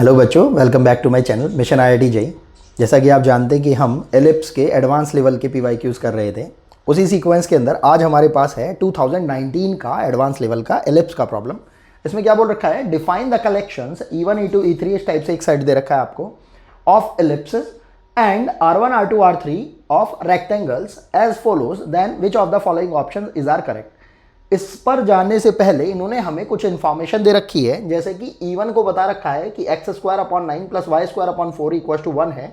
Hello बच्चों, welcome back to my channel mission IIT JEE. जैसा कि आप जानते हैं कि हम एलिप्स के एडवांस लेवल के पीवाईक्यूज कर रहे थे, उसी सीक्वेंस के अंदर आज हमारे पास है 2019 का एडवांस लेवल का एलिप्स का प्रॉब्लम। इसमें क्या बोल रखा है, define the collections E1 E2 E3 इस टाइप से एक सेट दे रखा है आपको of ellipses and R1 R2 R3 of rectangles as follows, then which of the following option is are correct. इस पर जाने से पहले इन्होंने हमें कुछ इंफॉर्मेशन दे रखी है, जैसे कि E1 को बता रखा है कि x² 9 + y² 4 = 1 है।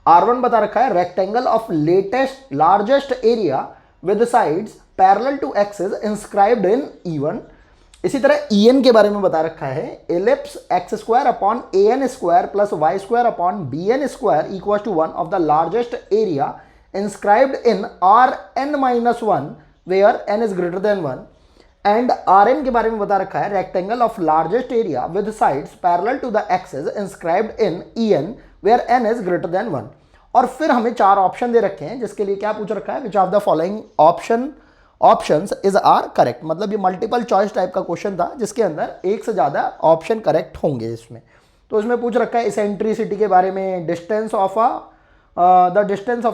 R1 बता रखा है rectangle of largest area with sides parallel to axis inscribed in E1। इसी तरह En के बारे में बता रखा है ellipse x² an² + y² bn² = 1 of the largest area inscribed in Rn-1 where n is greater than 1। And Rn के बारे में बता रखा है rectangle of largest area with sides parallel to the axis inscribed in En where n is greater than 1। और फिर हमें चार ऑप्शन दे रखे हैं, जिसके लिए क्या पूछ रखा है, which of the following options is are correct. मतलब ये मल्टीपल चॉइस टाइप का क्वेश्चन था, जिसके अंदर एक से ज्यादा ऑप्शन करेक्ट होंगे इसमें। तो इसमें पूछ रखा है इसेंट्रिसिटी के बारे में, distance of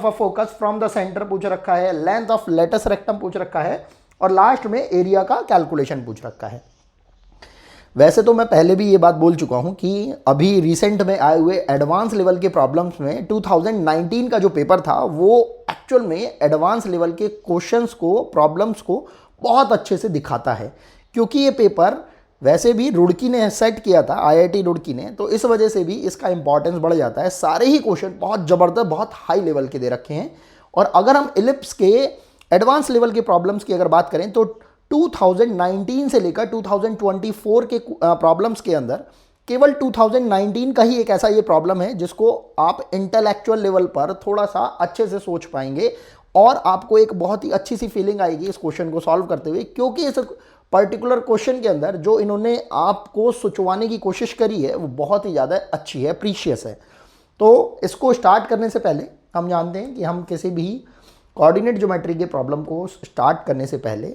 a focus from the centre पूछ रखा है, लेंथ ऑफ लेटस रेक्टम पूछ रखा है, और लास्ट में एरिया का कैलकुलेशन पूछ रखा है। वैसे तो मैं पहले भी ये बात बोल चुका हूं कि अभी रिसेंट में आए हुए एडवांस लेवल के प्रॉब्लम्स में 2019 का जो पेपर था वो एक्चुअल में एडवांस लेवल के क्वेश्चंस को, प्रॉब्लम्स को बहुत अच्छे से दिखाता है। क्योंकि ये पेपर वैसे भी रुड़की ने सेट किया था, आईआईटी रुड़की ने, तो इस वजह से भी इसका इंपॉर्टेंस बढ़ जाता है। सारे ही क्वेश्चन बहुत ज़बरदस्त, बहुत हाई लेवल के दे रखे हैं। और अगर हम इलिप्स के एडवांस लेवल के प्रॉब्लम्स की अगर बात करें तो 2019 से लेकर 2024 के प्रॉब्लम्स के अंदर केवल 2019 का ही एक ऐसा ये प्रॉब्लम है जिसको आप इंटेलेक्चुअल लेवल पर थोड़ा सा अच्छे से सोच पाएंगे और आपको एक बहुत ही अच्छी सी फीलिंग आएगी इस क्वेश्चन को सॉल्व करते हुए। क्योंकि इस पर्टिकुलर क्वेश्चन के अंदर जो इन्होंने आपको सोचवाने की कोशिश करी है वो बहुत ही ज़्यादा अच्छी है, प्रीशियस है। तो इसको स्टार्ट करने से पहले हम जानते हैं कि हम किसी भी कोऑर्डिनेट ज्योमेट्री के प्रॉब्लम को स्टार्ट करने से पहले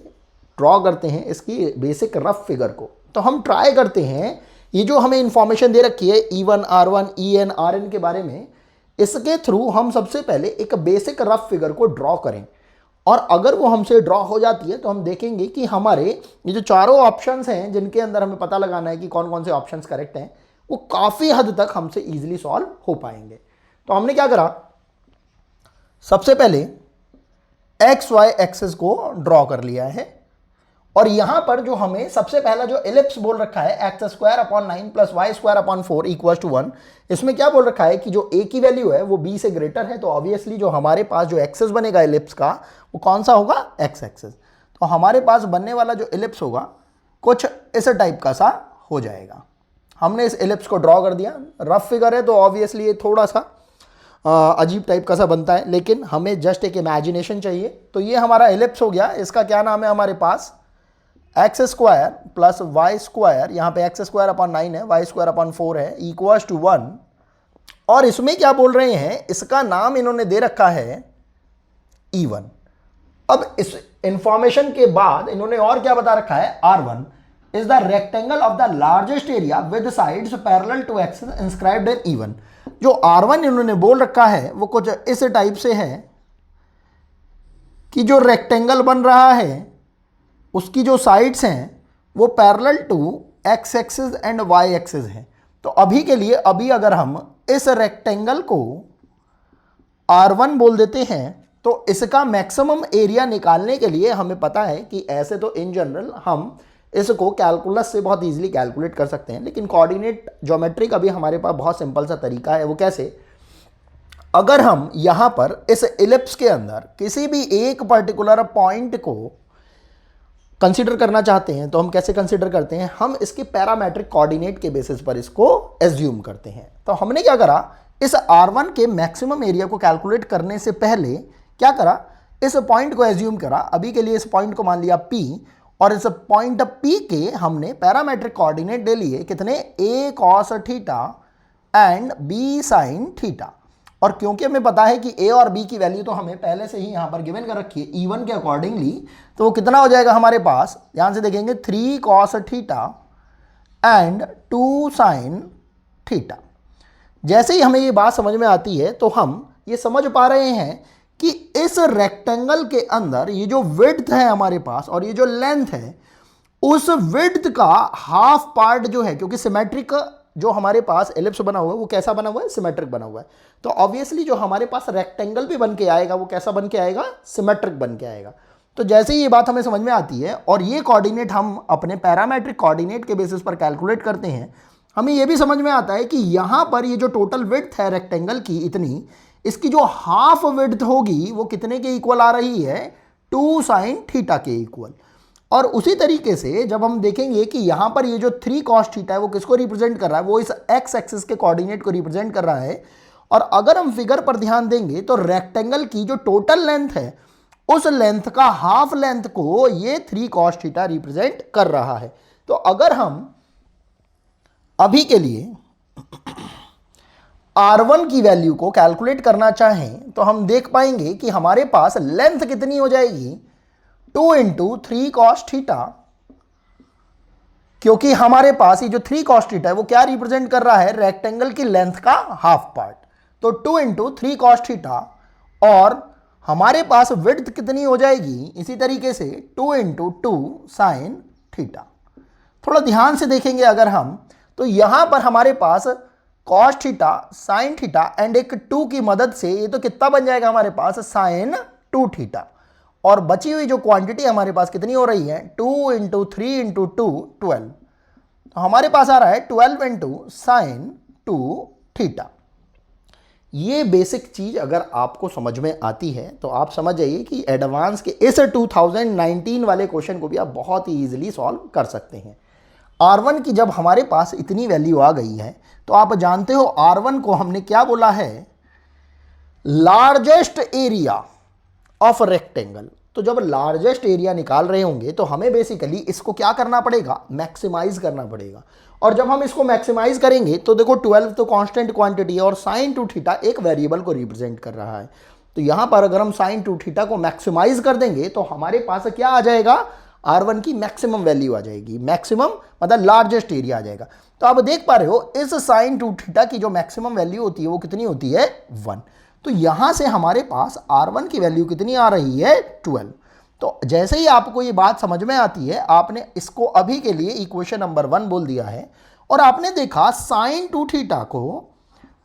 ड्रॉ करते हैं इसकी बेसिक रफ फिगर को। तो हम ट्राई करते हैं ये जो हमें इंफॉर्मेशन दे रखी है E1 R1 En Rn के बारे में, इसके थ्रू हम सबसे पहले एक बेसिक रफ फिगर को ड्रॉ करें। और अगर वो हमसे ड्रॉ हो जाती है तो हम देखेंगे कि हमारे ये जो चारों ऑप्शंस हैं जिनके अंदर हमें पता लगाना है कि कौन कौन से ऑप्शंस करेक्ट हैं, वो काफ़ी हद तक हमसे ईजिली सॉल्व हो पाएंगे। तो हमने क्या करा, सबसे पहले XY एक्सिस को ड्रॉ कर लिया है। और यहां पर जो हमें सबसे पहला जो एलिप्स बोल रखा है x² 9 + y² 4 = 1, इसमें क्या बोल रखा है कि जो a की वैल्यू है वो b से ग्रेटर है। तो ऑब्वियसली जो हमारे पास जो एक्सिस बनेगा एलिप्स का वो कौन सा होगा, x एक्सिस। तो हमारे पास बनने वाला जो एलिप्स होगा कुछ इस टाइप का सा हो जाएगा। हमने इस एलिप्स को ड्रॉ कर दिया। रफ फिगर है तो ऑब्वियसली ये थोड़ा सा अजीब टाइप का सा बनता है, लेकिन हमें जस्ट एक इमेजिनेशन चाहिए। तो ये हमारा एलिप्स हो गया। इसका क्या नाम है, हमारे पास x² + y², यहाँ पे x² 9 है, y² 4 है, = 1। और इसमें क्या बोल रहे हैं, इसका नाम इन्होंने दे रखा है E1। अब इस इंफॉर्मेशन के बाद इन्होंने और क्या बता रखा है, R1 is the rectangle of the largest area with sides parallel to axis inscribed in E1। जो R1 इन्होंने बोल रखा है वो कुछ इस टाइप से है कि जो रेक्टेंगल बन रहा है उसकी जो साइड्स हैं वो parallel to x axis and y axis है। तो अभी के लिए अगर हम इस रेक्टेंगल को R1 बोल देते हैं तो इसका मैक्सिमम एरिया निकालने के लिए हमें पता है कि ऐसे तो इन जनरल हम इसको कैलकुलस से बहुत इजीली कैलकुलेट कर सकते हैं, लेकिन कोऑर्डिनेट ज्योमेट्री का भी हमारे पास बहुत सिंपल सा तरीका है। वो कैसे, अगर हम यहाँ पर इस एलिप्स के अंदर किसी भी एक पर्टिकुलर पॉइंट को कंसीडर करना चाहते हैं तो हम कैसे कंसीडर करते हैं, हम इसके पैरामेट्रिक कोऑर्डिनेट के बेसिस पर इसको एज्यूम करते हैं। तो हमने क्या करा, इस R1 के मैक्सिमम एरिया को कैलकुलेट करने से पहले क्या करा, इस पॉइंट को एज्यूम करा। अभी के लिए इस पॉइंट को मान लिया P, और इस पॉइंट P के हमने पैरामेट्रिक कोऑर्डिनेट ले लिए कितने, A cos θ and B sin θ। और क्योंकि हमें पता है कि A और B की वैल्यू तो हमें पहले से ही यहाँ पर गिवन कर रखी है E1 के अकॉर्डिंगली, तो वो कितना हो जाएगा हमारे पास, ध्यान से देखेंगे 3 cos θ एंड 2 sin थीटा। जैसे ही हमें ये बात समझ में आती है तो हम ये समझ पा रहे हैं कि इस रेक्टेंगल के अंदर ये जो विड्थ है हमारे पास और ये जो लेंथ है, उस विड्थ का हाफ पार्ट जो है, क्योंकि सिमेट्रिक जो हमारे पास एलिप्स बना हुआ है वो कैसा बना हुआ है, सिमेट्रिक बना हुआ है, तो ऑब्वियसली जो हमारे पास रेक्टेंगल भी बन के आएगा वो कैसा बन के आएगा, सिमेट्रिक बन के आएगा। तो जैसे ही ये बात हमें समझ में आती है और ये कोऑर्डिनेट हम अपने पैरामेट्रिक कोऑर्डिनेट के बेसिस पर कैलकुलेट करते हैं, हमें ये भी समझ में आता है कि यहाँ पर ये जो टोटल विड्थ है रेक्टेंगल की इतनी, इसकी जो हाफ विड्थ होगी वो कितने के इक्वल आ रही है, 2 sin थीटा के इक्वल। और उसी तरीके से जब हम देखेंगे कि यहाँ पर ये जो 3 cos थीटा है वो किसको रिप्रेजेंट कर रहा है, वो इस एक्स एक्सिस के कोऑर्डिनेट को रिप्रेजेंट कर रहा है। और अगर हम फिगर पर ध्यान देंगे तो रेक्टेंगल की जो टोटल लेंथ है उस लेंथ का हाफ लेंथ को ये 3 cos थीटा रिप्रेजेंट कर रहा है। तो अगर हम अभी के लिए R1 की वैल्यू को कैलकुलेट करना चाहें तो हम देख पाएंगे कि हमारे पास लेंथ कितनी हो जाएगी, 2 × 3 cos थीटा, क्योंकि हमारे पास ये जो 3 cos थीटा है वो क्या रिप्रेजेंट कर रहा है, रेक्टेंगल की लेंथ का हाफ पार्ट। तो 2 × 3 cos थीटा, और हमारे पास विड्थ कितनी हो जाएगी, इसी तरीके से 2 × 2 sin थीटा। थोड़ा ध्यान से देखेंगे अगर हम, तो यहां पर हमारे पास cos theta, sin theta and एक 2 की मदद से ये तो कितना बन जाएगा हमारे पास, sin 2 थीटा। और बची हुई जो क्वांटिटी हमारे पास कितनी हो रही है, 2 × 3 × 2 12। तो हमारे पास आ रहा है 12 × sin 2 थीटा। ये बेसिक चीज अगर आपको समझ में आती है तो आप समझ जाइए कि एडवांस के इस 2019 वाले क्वेश्चन को भी आप बहुत ही ईजिली सॉल्व कर सकते हैं। R1 की जब हमारे पास इतनी वैल्यू आ गई है तो आप जानते हो R1 को हमने क्या बोला है, लार्जेस्ट एरिया ऑफ रेक्टेंगल। तो जब लार्जेस्ट एरिया निकाल रहे होंगे तो हमें बेसिकली इसको क्या करना पड़ेगा, मैक्सिमाइज करना पड़ेगा। और जब हम इसको मैक्सिमाइज करेंगे तो देखो 12 तो कांस्टेंट क्वांटिटी है और sin 2 थीटा एक वेरिएबल को रिप्रेजेंट कर रहा है। तो यहां पर अगर हम sin 2 थीटा को मैक्सिमाइज कर देंगे तो हमारे पास क्या आ जाएगा, R1 की मैक्सिमम वैल्यू आ जाएगी, मैक्सिमम मतलब लार्जेस्ट एरिया आ जाएगा। तो आप देख पा रहे हो इस sin 2 थीटा की जो मैक्सिमम वैल्यू होती है वो कितनी होती है, 1। तो यहां से हमारे पास R1 की वैल्यू कितनी आ रही है, 12। तो जैसे ही आपको ये बात समझ में आती है, आपने इसको अभी के लिए इक्वेशन नंबर 1 बोल दिया है। और आपने देखा sin 2 थीटा को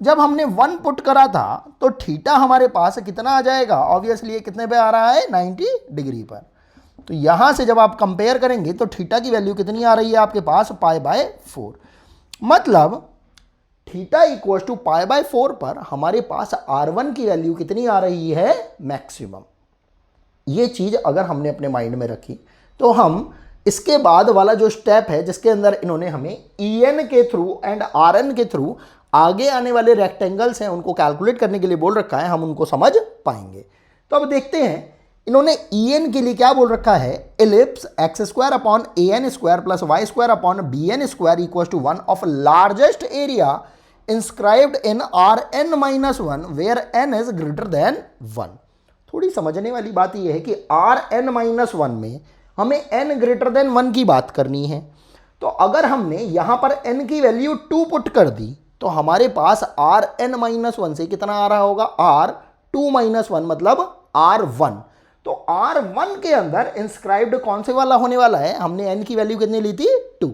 जब हमने 1 पुट करा था तो थीटा हमारे पास कितना आ जाएगा, ऑब्वियसली कितने पे आ रहा है, 90 डिग्री पर। तो यहां से जब आप कंपेयर करेंगे तो थीटा की वैल्यू कितनी आ रही है आपके पास, π/4। मतलब थीटा इक्वल टू π/4 पर हमारे पास R1 की वैल्यू कितनी आ रही है, मैक्सिमम। ये चीज अगर हमने अपने माइंड में रखी तो हम इसके बाद वाला जो स्टेप है जिसके अंदर इन्होंने हमें EN के थ्रू एंड RN के थ्रू आगे आने वाले रेक्टेंगल्स हैं उनको कैलकुलेट करने के लिए बोल रखा है, हम उनको समझ पाएंगे। तो अब देखते हैं इन्होंने EN के लिए क्या बोल रखा है, ellipse x² + y² + bn² = 1 of largest area inscribed in Rn-1 where n is greater than 1। थोड़ी समझने वाली बात यह है कि Rn-1 में हमें n ग्रेटर देन 1 की बात करनी है। तो अगर हमने यहां पर n की वैल्यू 2 पुट कर दी तो हमारे पास Rn-1 से कितना आ रहा होगा, R2-1 मतलब R1। तो R1 के अंदर इंस्क्राइब्ड कौन से वाला होने वाला है, हमने n की वैल्यू कितनी ली थी, 2।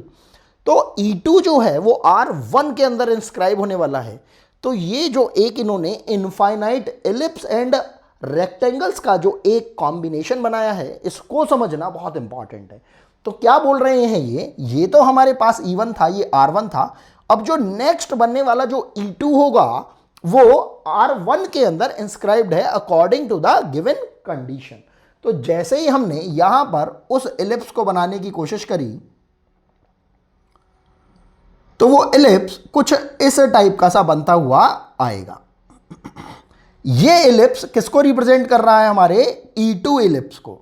तो E2 जो है वो R1 के अंदर इंस्क्राइब होने वाला है। तो ये जो एक इन्होंने इनफाइनाइट एलिप्स एंड रेक्टेंगल्स का जो एक कॉम्बिनेशन बनाया है, इसको समझना बहुत इंपॉर्टेंट है। तो क्या बोल रहे हैं ये तो हमारे पास E1 था, ये R1 था। अब जो नेक्स्ट बनने वाला जो E2 होगा वो R1 के अंदर इंस्क्राइब्ड है according to the given condition. तो जैसे ही हमने यहां पर उस एलिप्स को बनाने की कोशिश करी तो वो एलिप्स कुछ इस टाइप का सा बनता हुआ आएगा। ये एलिप्स किसको रिप्रेजेंट कर रहा है, हमारे E2 एलिप्स को।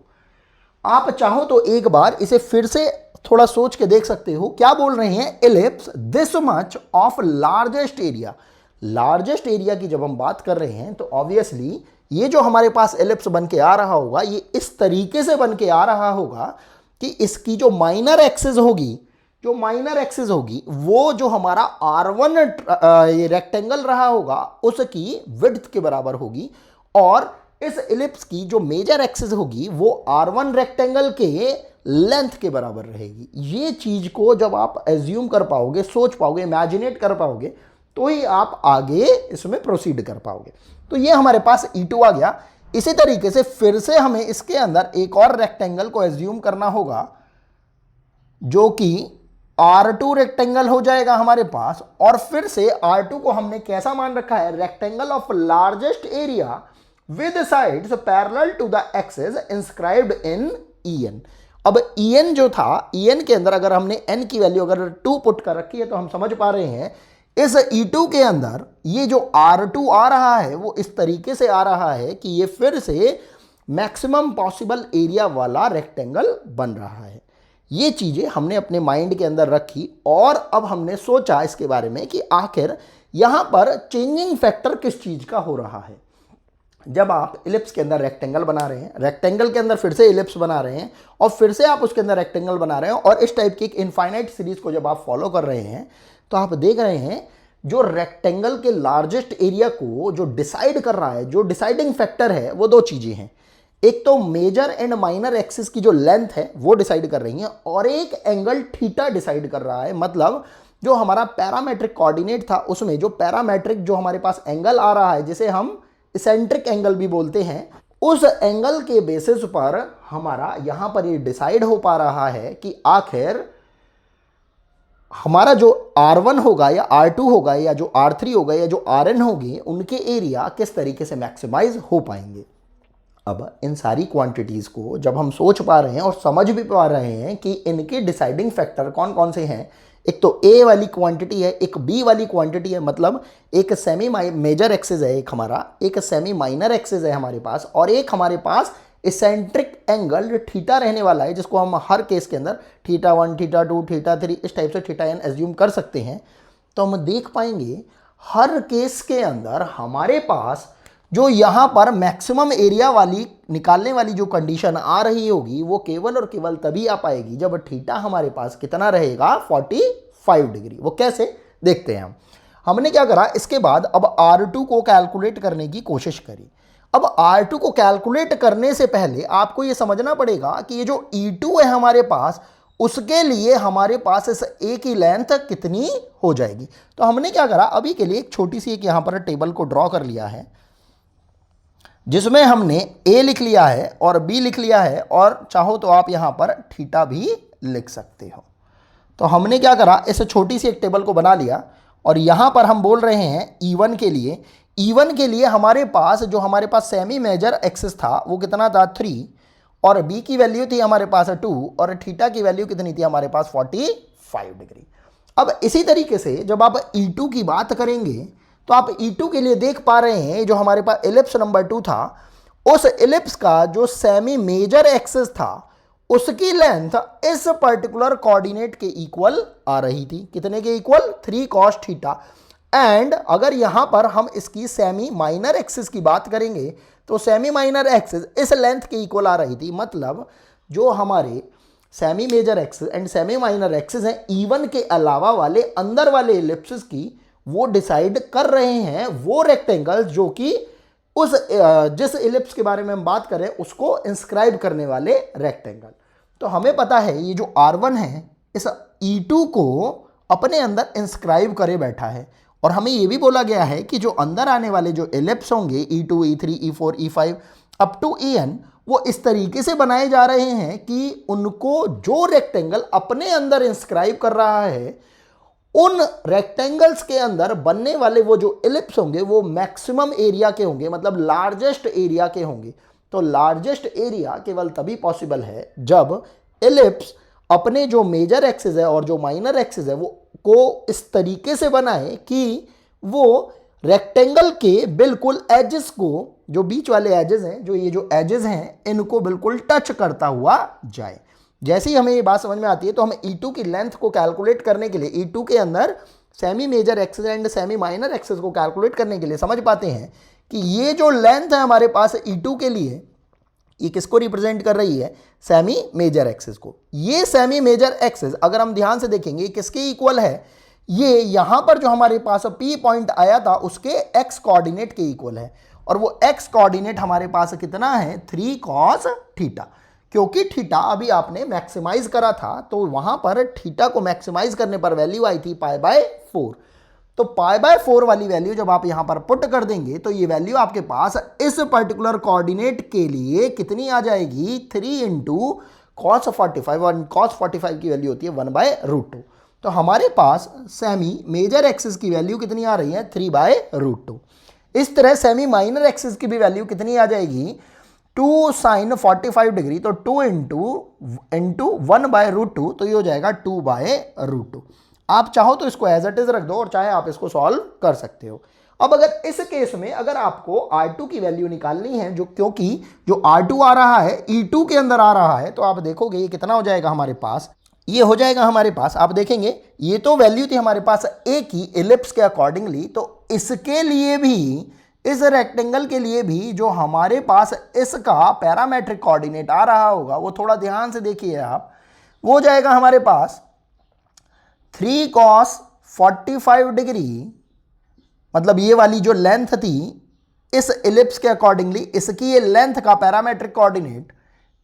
आप चाहो तो एक बार इसे फिर से थोड़ा सोच के देख सकते हो। क्या बोल रहे हैं, ellipse this much of largest area. Largest area की जब हम बात कर रहे हैं तो ऑब्वियसली ये जो हमारे पास एलिप्स बन के आ रहा होगा ये इस तरीके से बन के आ रहा होगा कि इसकी जो माइनर एक्सिस होगी जो माइनर एक्सिस होगी वो जो हमारा R1 ये रेक्टेंगल रहा होगा उसकी विड्थ के बराबर होगी, और इस इलिप्स की जो मेजर एक्सिस होगी वो R1 रेक्टेंगल के लेंथ के बराबर रहेगी। ये चीज को जब आप एज्यूम कर पाओगे, सोच पाओगे, इमेजिनेट कर पाओगे, तो ही आप आगे इसमें प्रोसीड कर पाओगे। तो ये हमारे पास E2 आ गया। इसी तरीके से फिर से हमें इसके अंदर एक और रेक्टेंगल को एज्यूम करना होगा जो कि R2 रेक्टेंगल हो जाएगा हमारे पास, और फिर से R2 को हमने कैसा मान रखा है, rectangle of largest area with sides parallel to the axis inscribed in EN। अब EN जो था, EN के अंदर अगर हमने n की वैल्यू अगर 2 पुट कर रखी है तो हम समझ पा रहे हैं इस E2 के अंदर ये जो R2 आ रहा है वो इस तरीके से आ रहा है कि ये फिर से मैक्सिमम पॉसिबल एरिया वाला रेक्टेंगल बन रहा है। ये चीजें हमने अपने माइंड के अंदर रखी, और अब हमने सोचा इसके बारे में कि आखिर यहां पर चेंजिंग फैक्टर किस चीज का हो रहा है। जब आप इलिप्स के अंदर रेक्टेंगल बना रहे हैं, रेक्टेंगल के अंदर फिर से इलिप्स बना रहे हैं, और फिर से आप उसके अंदर रेक्टेंगल बना रहे हैं, और इस टाइप की एक इनफाइनाइट सीरीज को जब आप फॉलो कर रहे हैं तो आप देख रहे हैं जो रेक्टेंगल के लार्जेस्ट एरिया को जो डिसाइड कर रहा है, जो डिसाइडिंग फैक्टर है, वो दो चीजें हैं। एक तो मेजर एंड माइनर एक्सिस की जो लेंथ है वो डिसाइड कर रही है, और एक एंगल थीटा डिसाइड कर रहा है। मतलब जो हमारा पैरामेट्रिक कोऑर्डिनेट था उसमें जो पैरामेट्रिक जो हमारे पास एंगल आ रहा है, जिसे हम इसेंट्रिक एंगल भी बोलते हैं, उस एंगल के बेसिस पर हमारा यहां पर ये डिसाइड हो पा रहा है कि आखिर हमारा जो R1 होगा या R2 होगा या जो R3 होगा या जो Rn होगी, उनके एरिया किस तरीके से मैक्सिमाइज हो पाएंगे। अब इन सारी क्वांटिटीज को जब हम सोच पा रहे हैं और समझ भी पा रहे हैं कि इनके डिसाइडिंग फैक्टर कौन कौन से हैं, एक तो A वाली क्वांटिटी है, एक B वाली क्वांटिटी है, मतलब एक सेमी मेजर एक्सिस है, एक हमारा एक सेमी माइनर एक्सिस है हमारे पास, और एक हमारे पास इसेंट्रिक एंगल थीटा रहने वाला है, जिसको हम हर केस के अंदर θ1, θ2, θ3 इस टाइप से θn एज्यूम कर सकते हैं। तो हम देख पाएंगे हर केस के अंदर हमारे पास जो यहाँ पर मैक्सिमम एरिया वाली निकालने वाली जो कंडीशन आ रही होगी वो केवल और केवल तभी आ पाएगी जब थीटा हमारे पास कितना रहेगा, 45 डिग्री। वो कैसे, देखते हैं हम। हमने क्या करा, इसके बाद अब R2 को कैलकुलेट करने की कोशिश करी। अब R2 को कैलकुलेट करने से पहले आपको ये समझना पड़ेगा कि ये जो E2 है हमारे पास, उसके लिए हमारे पास इस A की लेंथ कितनी हो जाएगी। तो हमने क्या करा, अभी के लिए एक छोटी सी एक यहाँ पर टेबल को ड्रॉ कर लिया है, जिसमें हमने A लिख लिया है और B लिख लिया है, और चाहो तो आप यहाँ पर थीटा भी लिख सकते हो। तो हमने क्या करा, इस छोटी सी एक टेबल को बना लिया, और यहाँ पर हम बोल रहे हैं E1 के लिए, E1 के लिए हमारे पास जो हमारे पास सेमी मेजर एक्सिस था वो कितना था, 3, और B की वैल्यू थी हमारे पास 2, और थीटा की वैल्यू कितनी थी हमारे पास, 45 डिग्री। अब इसी तरीके से जब आप E2 की बात करेंगे तो आप E2 के लिए देख पा रहे हैं जो हमारे पास इलिप्स नंबर 2 था, उस इलिप्स का जो सेमी मेजर एक्सिस था उसकी लेंथ इस पर्टिकुलर कोऑर्डिनेट के इक्वल आ रही थी। कितने के इक्वल, 3 cos थीटा। एंड अगर यहां पर हम इसकी सेमी माइनर एक्सिस की बात करेंगे तो सेमी माइनर एक्सिस इस लेंथ के इक्वल आ रही थी। मतलब जो हमारे semi major axis and semi minor axis हैं, E1 के अलावा वाले अंदर वाले इलिप्सिस की वो डिसाइड कर रहे हैं वो रेक्टेंगल जो कि उस जिस इलिप्स के बारे में हम बात करें उसको इंस्क्राइब करने वाले रेक्टेंगल। तो हमें पता है ये जो R1 है इस E2 को अपने अंदर इंस्क्राइब करे बैठा है, और हमें ये भी बोला गया है कि जो अंदर आने वाले जो इलिप्स होंगे E2, E3, E4, E5 up to EN, वो इस तरीके से बनाए जा रहे हैं कि उनको जो रेक्टेंगल अपने अंदर इंस्क्राइब कर रहा है उन रेक्टेंगल्स के अंदर बनने वाले वो जो इलिप्स होंगे वो मैक्सिमम एरिया के होंगे, मतलब लार्जेस्ट एरिया के होंगे। तो लार्जेस्ट एरिया केवल तभी पॉसिबल है जब इलिप्स अपने जो मेजर एक्सिस है और जो माइनर एक्सिस है वो को इस तरीके से बनाए कि वो रेक्टेंगल के बिल्कुल एजेस को, जो बीच वाले एजेस हैं, जो ये जो एजेस हैं, इनको बिल्कुल टच करता हुआ जाए। जैसे ही हमें ये बात समझ में आती है तो हम E2 की लेंथ को कैलकुलेट करने के लिए E2 के अंदर semi major axis and semi minor axis को कैलकुलेट करने के लिए समझ पाते हैं कि ये जो लेंथ है हमारे पास E2 के लिए, ये किसको रिप्रेजेंट कर रही है? सेमी मेजर एक्सिस को। ये सेमी मेजर एक्सिस अगर हम ध्यान से देखेंगे किसके इक्वल है? ये यहां पर जो हमारे पास P पॉइंट आया था उसके x कोऑर्डिनेट के इक्वल है, और वो x कोऑर्डिनेट हमारे पास कितना है? 3 cos थीटा। क्योंकि थीटा अभी आपने मैक्सिमाइज करा था, तो वहां पर थीटा को मैक्सिमाइज करने पर वैल्यू आई थी π/4। तो π/4 वाली वैल्यू जब आप यहां पर पुट कर देंगे तो ये वैल्यू आपके पास इस पर्टिकुलर कोऑर्डिनेट के लिए कितनी आ जाएगी? 3 इंटू cos 45, और cos 45 की वैल्यू होती है 1/√2। तो हमारे पास सेमी मेजर एक्सिस की वैल्यू कितनी आ रही है? 3/√2। इस तरह सेमी माइनर एक्सिस की भी वैल्यू कितनी आ जाएगी? 2 sin 45 डिग्री, तो 2 इंटू 1/√2, तो ये हो जाएगा 2/√2। आप चाहो तो इसको एज इट इज रख दो और चाहे आप इसको सॉल्व कर सकते हो। अब अगर इस केस में अगर आपको R2 की वैल्यू निकालनी है, जो क्योंकि जो R2 आ रहा है E2 के अंदर आ रहा है, तो आप देखोगे ये कितना हो जाएगा हमारे पास? ये हो जाएगा हमारे पास, आप देखेंगे ये तो वैल्यू थी हमारे पास A की इलिप्स के अकॉर्डिंगली, तो इसके लिए भी, इस रेक्टेंगल के लिए भी जो हमारे पास इसका पैरामेट्रिक कोऑर्डिनेट आ रहा होगा, वो थोड़ा ध्यान से देखिए आप, वो हो जाएगा हमारे पास 3 cos 45 डिग्री, मतलब ये वाली जो लेंथ थी इस इलिप्स के अकॉर्डिंगली, इसकी ये लेंथ का parametric coordinate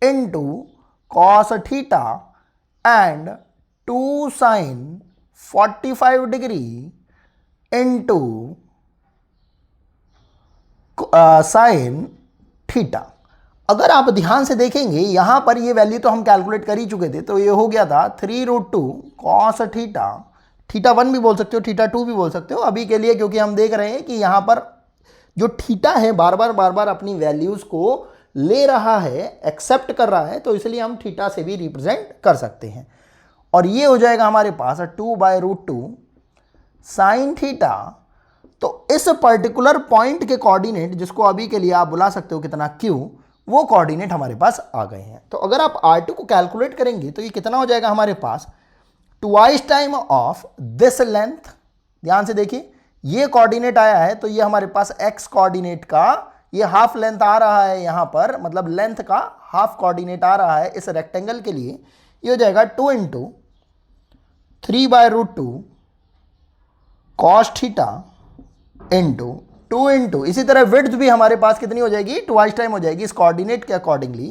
into cos theta and 2 sin 45 degree into sin theta. अगर आप ध्यान से देखेंगे यहां पर ये वैल्यू तो हम कैलकुलेट कर ही चुके थे, तो ये हो गया था 3√2 cos थीटा, थीटा 1 भी बोल सकते हो, थीटा 2 भी बोल सकते हो अभी के लिए, क्योंकि हम देख रहे हैं कि यहां पर जो थीटा है बार बार अपनी वैल्यूज को ले रहा है, एक्सेप्ट कर रहा है, तो इसलिए हम थीटा से भी रिप्रेजेंट कर सकते हैं। और ये हो जाएगा हमारे पास 2/√2 sin थीटा। तो इस पर्टिकुलर पॉइंट के कोऑर्डिनेट, जिसको अभी के लिए आप बुला सकते हो कितना Q, वो कोऑर्डिनेट हमारे पास आ गए हैं। तो अगर आप R2 को कैलकुलेट करेंगे तो ये कितना हो जाएगा हमारे पास? Twice time of this length. ध्यान से देखिए, ये कोऑर्डिनेट आया है तो ये हमारे पास x कोऑर्डिनेट का ये हाफ लेंथ आ रहा है यहां पर, मतलब लेंथ का हाफ कोऑर्डिनेट आ रहा है इस रेक्टेंगल के लिए। ये हो जाएगा 2 into 3/√2 cos theta into 2 into, इसी तरह विड्थ भी हमारे पास कितनी हो जाएगी? ट्वाइस टाइम हो जाएगी इस कोऑर्डिनेट के अकॉर्डिंगली,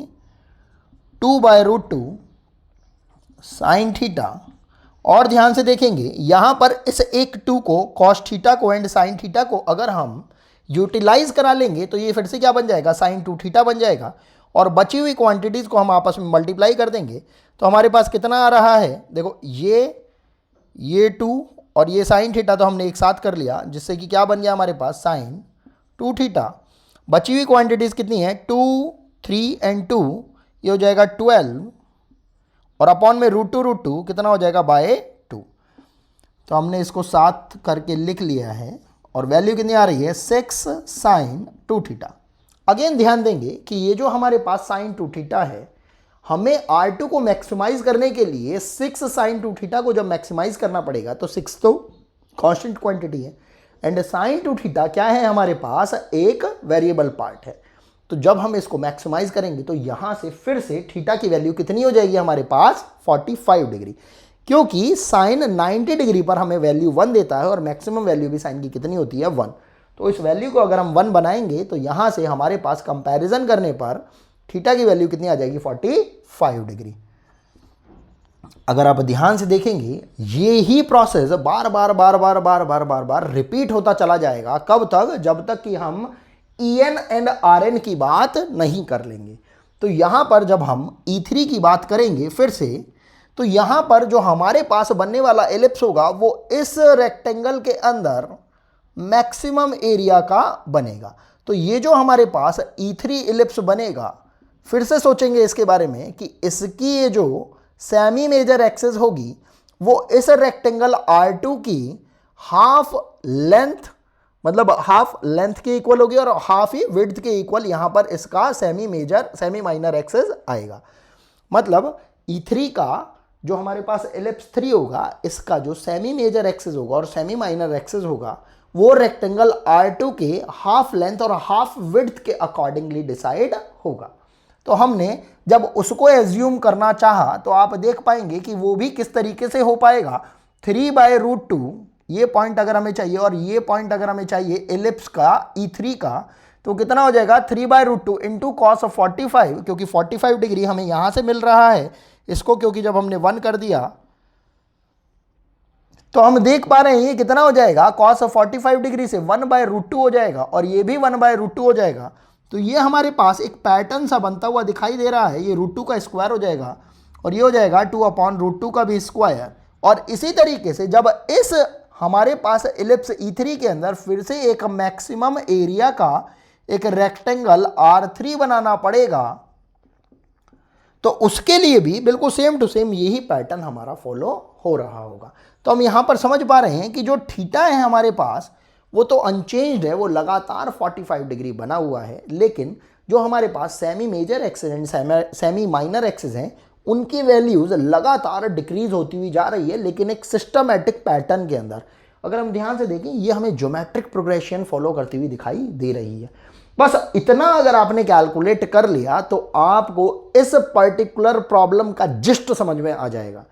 2/√2 sin थीटा। और ध्यान से देखेंगे यहां पर इस एक 2 को, cos थीटा को एंड sin थीटा को अगर हम यूटिलाइज करा लेंगे तो ये फिर से क्या बन जाएगा? sin 2 थीटा बन जाएगा। और बची हुई क्वांटिटीज को हम आपस में मल्टीप्लाई कर देंगे तो हमारे पास कितना आ रहा है? देखो ये 2 और ये sin थीटा तो हमने एक साथ कर लिया, जिससे कि क्या बन गया हमारे पास? sin 2 theta. बची हुई क्वांटिटीज कितनी है? 2, 3 एंड 2, ये हो जाएगा 12, और अपॉन में √2 कितना हो जाएगा? /2। तो हमने इसको साथ करके लिख लिया है, और वैल्यू कितनी आ रही है? 6 sin 2 थीटा। अगेन ध्यान देंगे कि ये जो हमारे पास sin 2 थीटा है, हमें R2 को मैक्सिमाइज करने के लिए 6 sin 2 थीटा को जब मैक्सिमाइज करना पड़ेगा, तो 6 तो कांस्टेंट क्वांटिटी है एंड sin 2 थीटा क्या है हमारे पास? एक वेरिएबल पार्ट है। तो जब हम इसको मैक्सिमाइज करेंगे तो यहां से फिर से थीटा की वैल्यू कितनी हो जाएगी हमारे पास? 45 डिग्री, क्योंकि साइन 90 डिग्री पर हमें वैल्यू 1 देता है और मैक्सिमम वैल्यू भी साइन की कितनी होती है? 1। तो इस वैल्यू को अगर हम 1 बनाएंगे तो यहां से हमारे पास कंपैरिजन करने पर थीटा की वैल्यू कितनी आ जाएगी? 45 डिग्री। अगर आप ध्यान से देखेंगे ये ही प्रोसेस बार बार रिपीट होता चला जाएगा। कब तक? जब तक कि हम EN एंड RN की बात नहीं कर लेंगे। तो यहां पर जब हम E3 की बात करेंगे फिर से, तो यहां पर जो हमारे पास बनने वाला एलिप्स होगा वो इस रेक्टेंगल के अंदर मैक्सिमम एरिया का बनेगा। तो ये जो हमारे पास E3 एलिप्स बनेगा, फिर से सोचेंगे इसके बारे में कि इसकी ये जो सेमी मेजर एक्सिस होगी वो इस रेक्टेंगल R2 की हाफ लेंथ, मतलब हाफ लेंथ के इक्वल होगी और हाफ ही विड्थ के इक्वल यहां पर इसका सेमी माइनर एक्सिस आएगा। मतलब E3 का जो हमारे पास एलिप्स 3 होगा, इसका जो सेमी मेजर एक्सिस होगा और सेमी माइनर एक्सिस होगा वो रेक्टेंगल R2 के हाफ लेंथ और हाफ विड्थ के अकॉर्डिंगली डिसाइड होगा। तो हमने जब उसको एज्यूम करना चाहा तो आप देख पाएंगे कि वो भी किस तरीके से हो पाएगा। 3/√2 ये पॉइंट अगर हमें चाहिए और ये पॉइंट अगर हमें चाहिए एलिप्स का E3 का, तो कितना हो जाएगा 3/√2 इंटू cos ऑफ 45, क्योंकि 45 डिग्री हमें यहां से मिल रहा है इसको, क्योंकि जब हमने 1 कर दिया तो हम देख पा रहे हैं ये कितना हो जाएगा, cos ऑफ 45 डिग्री से 1/√2 हो जाएगा और ये भी 1/√2 हो जाएगा। तो ये हमारे पास एक पैटर्न सा बनता हुआ दिखाई दे रहा है। ये √2 का स्क्वायर हो जाएगा और ये हो जाएगा 2/√2 का भी स्क्वायर। और इसी तरीके से जब इस हमारे पास एलिप्स E3 के अंदर फिर से एक मैक्सिमम एरिया का एक रेक्टेंगल R3 बनाना पड़ेगा, तो उसके लिए भी बिल्कुल सेम टू सेम यही पैटर्न हमारा फॉलो हो रहा होगा। तो हम यहां पर समझ पा रहे हैं कि जो थीटा है हमारे पास वो तो अनचेंज्ड है, वो लगातार 45 डिग्री बना हुआ है, लेकिन जो हमारे पास semi major axis and semi minor axis हैं उनकी वैल्यूज लगातार डिक्रीज होती हुई जा रही है, लेकिन एक सिस्टमैटिक पैटर्न के अंदर। अगर हम ध्यान से देखें ये हमें ज्योमेट्रिक प्रोग्रेशन फॉलो करती हुई दिखाई दे रही है। बस इतना अगर आपने कैलकुलेट कर लिया तो आपको इस पर्टिकुलर प्रॉब्लम का जिस्ट समझ में आ जाएगा।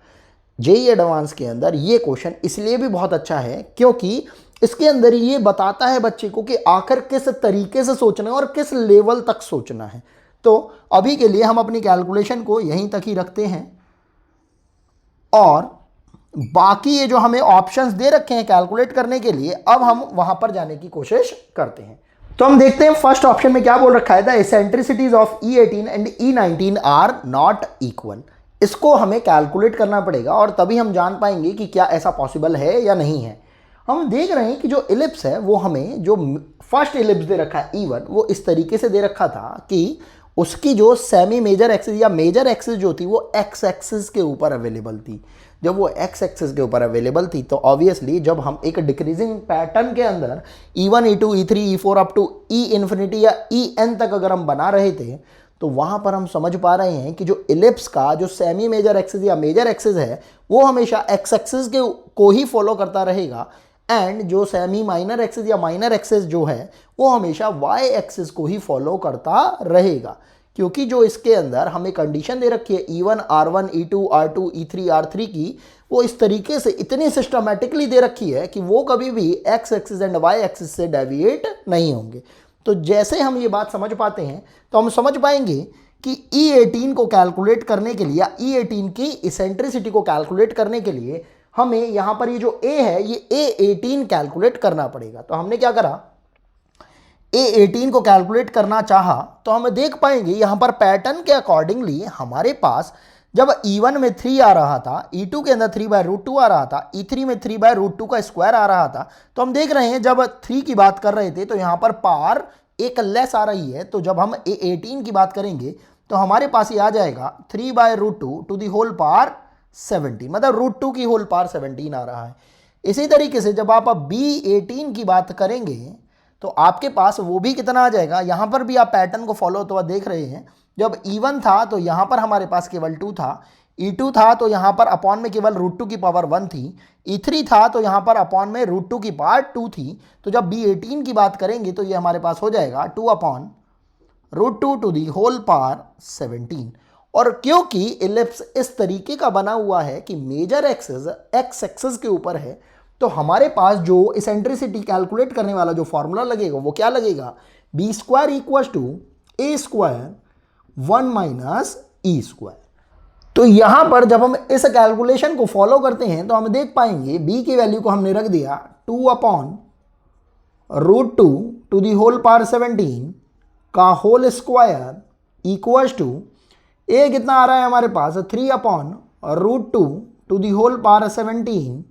जेईई एडवांस के अंदर ये क्वेश्चन इसलिए भी बहुत अच्छा है क्योंकि इसके अंदर ये बताता है बच्चे को कि आखिर किस तरीके से सोचना है और किस लेवल तक सोचना है। तो अभी के लिए हम अपनी कैलकुलेशन को यहीं तक ही रखते हैं और बाकी ये जो हमें ऑप्शंस दे रखे हैं कैलकुलेट करने के लिए, अब हम वहां पर जाने की कोशिश करते हैं। तो हम देखते हैं फर्स्ट ऑप्शन में क्या बोल रखा है, the eccentricities of E18 and E19 are not equal. इसको हमें कैलकुलेट करना पड़ेगा और तभी हम जान पाएंगे कि क्या ऐसा पॉसिबल है या नहीं है। हम देख रहे हैं कि जो इलिप्स है वो हमें जो फर्स्ट इलिप्स दे रखा है E1 वो इस तरीके से दे रखा था कि उसकी जो सेमी मेजर एक्सिस या मेजर एक्सिस जो थी वो एक्स एक्सिस के ऊपर अवेलेबल थी। जब वो एक्स एक्सिस के ऊपर अवेलेबल थी तो ऑब्वियसली जब हम एक डिक्रीजिंग पैटर्न के अंदर E1 E2 E3 E4 up to E infinity या EN तक अगर हम बना रहे थे तो वहां पर हम समझ पा रहे हैं कि जो इलिप्स का जो सेमी मेजर एक्सिस या मेजर एक्सिस है वो हमेशा एक्स एक्सिस के को ही फॉलो करता रहेगा एंड जो सेमी माइनर एक्सिस या माइनर एक्सिस जो है वो हमेशा वाई एक्सिस को ही फॉलो करता रहेगा, क्योंकि जो इसके अंदर हमें कंडीशन दे रखी है E1 R1 E2 R2 E3 R3 की, वो इस तरीके से इतनी सिस्टमैटिकली दे रखी है कि वो कभी भी x axis and y axis से डेविएट नहीं होंगे। तो जैसे हम ये बात समझ पाते हैं तो हम समझ पाएंगे कि E18 को कैलकुलेट करने के लिए या E18 की इसेंट्रिसिटी को कैलकुलेट करने के लिए हमें यहाँ पर ये जो A है ये A18 कैलकुलेट करना पड़ेगा। तो हमने क्या करा, A18 को कैलकुलेट करना चाहा तो हम देख पाएंगे यहाँ पर पैटर्न के अकॉर्डिंगली हमारे पास जब E1 में 3 आ रहा था, E2 के अंदर 3/√2 आ रहा था, E3 में 3/√2 का स्क्वायर आ रहा था, तो हम देख रहे हैं जब 3 की बात कर रहे थे तो यहाँ पर पावर एक लेस आ रही है। तो जब हम A18 की बात करेंगे तो हमारे पास ये आ जाएगा 3/√2 टू दी होल पावर 17, मतलब √2 की होल पावर 17 आ रहा है। इसी तरीके से जब आप B18 की बात करेंगे तो आपके पास वो भी कितना आ जाएगा, यहाँ पर भी आप पैटर्न को फॉलो होता हुआ देख रहे हैं। जब E1 था तो यहाँ पर हमारे पास केवल 2 था, E2 था तो यहाँ पर अपॉन में केवल √2 की पावर 1 थी, E3 था तो यहाँ पर अपॉन में √2 की पावर 2 थी। तो जब B18 की बात करेंगे तो ये हमारे पास हो जाएगा 2/√2 टू दी होल पावर 17। और क्योंकि इलिप्स इस तरीके का बना हुआ है कि मेजर एक्सिस एक्स एक्सिस के ऊपर है तो हमारे पास जो इसेंट्रिसिटी कैलकुलेट करने वाला जो फॉर्मूला लगेगा वो क्या लगेगा, B² = A² 1 - E²। तो यहां पर जब हम इस कैलकुलेशन को फॉलो करते हैं तो हम देख पाएंगे B की वैल्यू को हमने रख दिया 2/√2 टू दी होल पावर 17 का whole square equal to A कितना आ रहा है हमारे पास 3/√2 टू दी होल पावर 17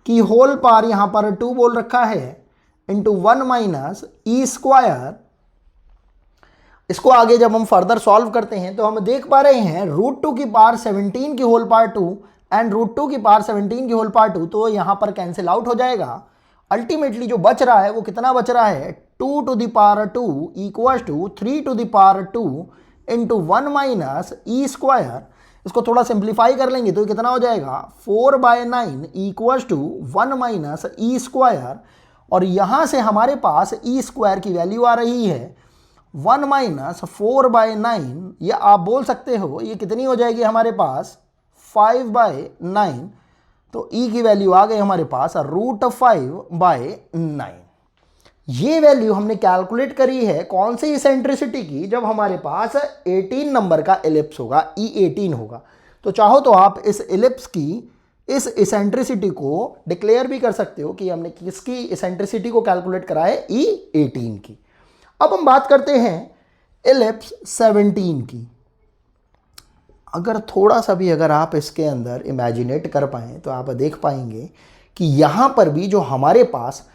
की होल पावर यहां पर 2 बोल रखा है इंटू 1 - E²। इसको आगे जब हम फर्दर सॉल्व करते हैं तो हम देख पा रहे हैं √2 की पावर 17 की होल पावर 2 एंड √2 की पावर 17 की होल पावर 2, तो यहां पर कैंसिल आउट हो जाएगा। अल्टीमेटली जो बच रहा है वो कितना बच रहा है, 2 to the power 2 equal to 3 to the power 2 into 1 - E²। इसको थोड़ा सिंप्लीफाई कर लेंगे तो कितना हो जाएगा 4/9 इक्वल टू 1 - E²। और यहां से हमारे पास E² की वैल्यू आ रही है 1 माइनस 4/9, या आप बोल सकते हो ये कितनी हो जाएगी हमारे पास 5/9। तो e की वैल्यू आ गई हमारे पास √5/9। ये वैल्यू हमने कैलकुलेट करी है कौन सी इसेंट्रिसिटी की, जब हमारे पास 18 नंबर का एलिप्स होगा, E18 होगा। तो चाहो तो आप इस एलिप्स की इस इसेंट्रिसिटी को डिक्लेयर भी कर सकते हो कि हमने किसकी इसेंट्रिसिटी को कैलकुलेट करा है, E18 की। अब हम बात करते हैं एलिप्स 17 की। अगर थोड़ा सा भी अगर आप इसके अंदर इमेजिनेट कर पाएँ तो आप देख पाएंगे कि यहाँ पर भी जो हमारे पास